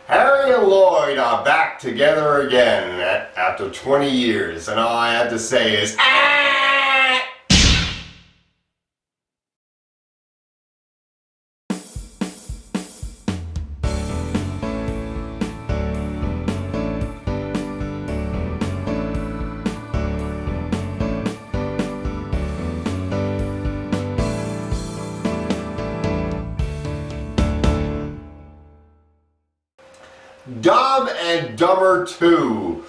Harry and Lloyd are back together again after 20 years, and all I have to say is, ah! Dumb and Dumber 2,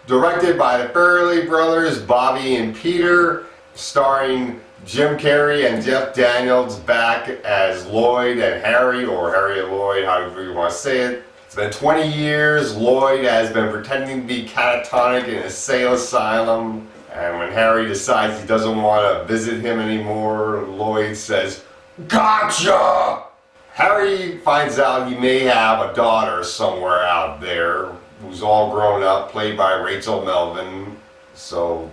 directed by the Farrelly brothers, Bobby and Peter, starring Jim Carrey and Jeff Daniels back as Lloyd and Harry, or Harry and Lloyd, however you want to say it. It's been 20 years. Lloyd has been pretending to be catatonic in a sane asylum, and when Harry decides he doesn't want to visit him anymore, Lloyd says, "Gotcha!" Harry finds out he may have a daughter somewhere out there who's all grown up, played by Rachel Melvin. So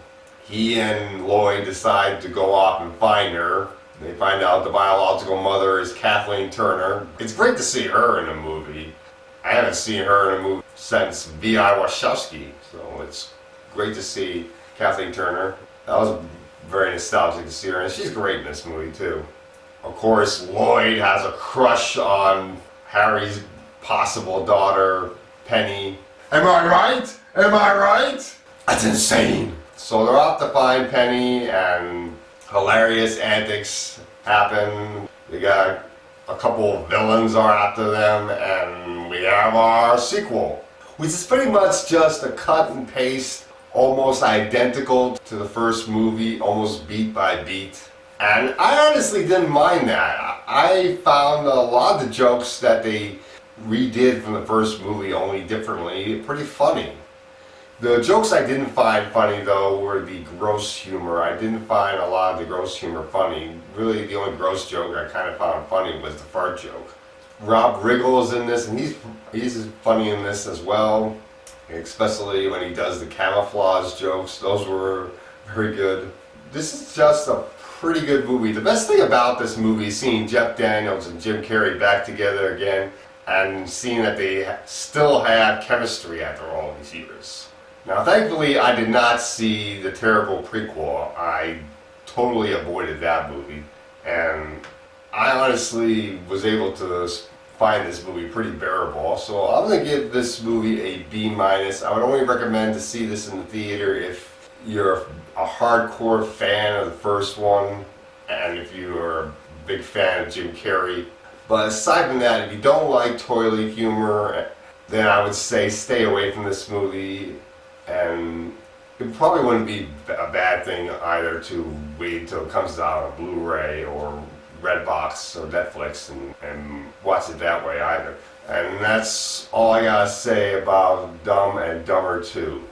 he and Lloyd decide to go off and find her. They find out the biological mother is Kathleen Turner. It's great to see her in a movie. I haven't seen her in a movie since V.I. Warshawski, so it's great to see Kathleen Turner. That was very nostalgic to see her, and she's great in this movie too. Of course, Lloyd has a crush on Harry's possible daughter, Penny. Am I right? Am I right? That's insane. So they're off to find Penny, and hilarious antics happen. We got a couple of villains are after them, and we have our sequel, which is pretty much just a cut and paste, almost identical to the first movie, almost beat by beat. And I honestly didn't mind that. I found a lot of the jokes that they redid from the first movie, only differently, pretty funny. The jokes I didn't find funny, though, were the gross humor. I didn't find a lot of the gross humor funny. Really, the only gross joke I kind of found funny was the fart joke. Rob Riggle is in this, and he's funny in this as well, especially when he does the camouflage jokes. Those were very good. This is just a pretty good movie. The best thing about this movie is seeing Jeff Daniels and Jim Carrey back together again, and seeing that they still have chemistry after all these years. Now, thankfully, I did not see the terrible prequel. I totally avoided that movie, and I honestly was able to find this movie pretty bearable. So I'm going to give this movie a B-. I would only recommend to see this in the theater if you're a hardcore fan of the first one, and if you are a big fan of Jim Carrey. But aside from that, if you don't like toilet humor, then I would say stay away from this movie. And it probably wouldn't be a bad thing either to wait until it comes out on Blu-ray or Redbox or Netflix and watch it that way either. And that's all I gotta say about Dumb and Dumber 2.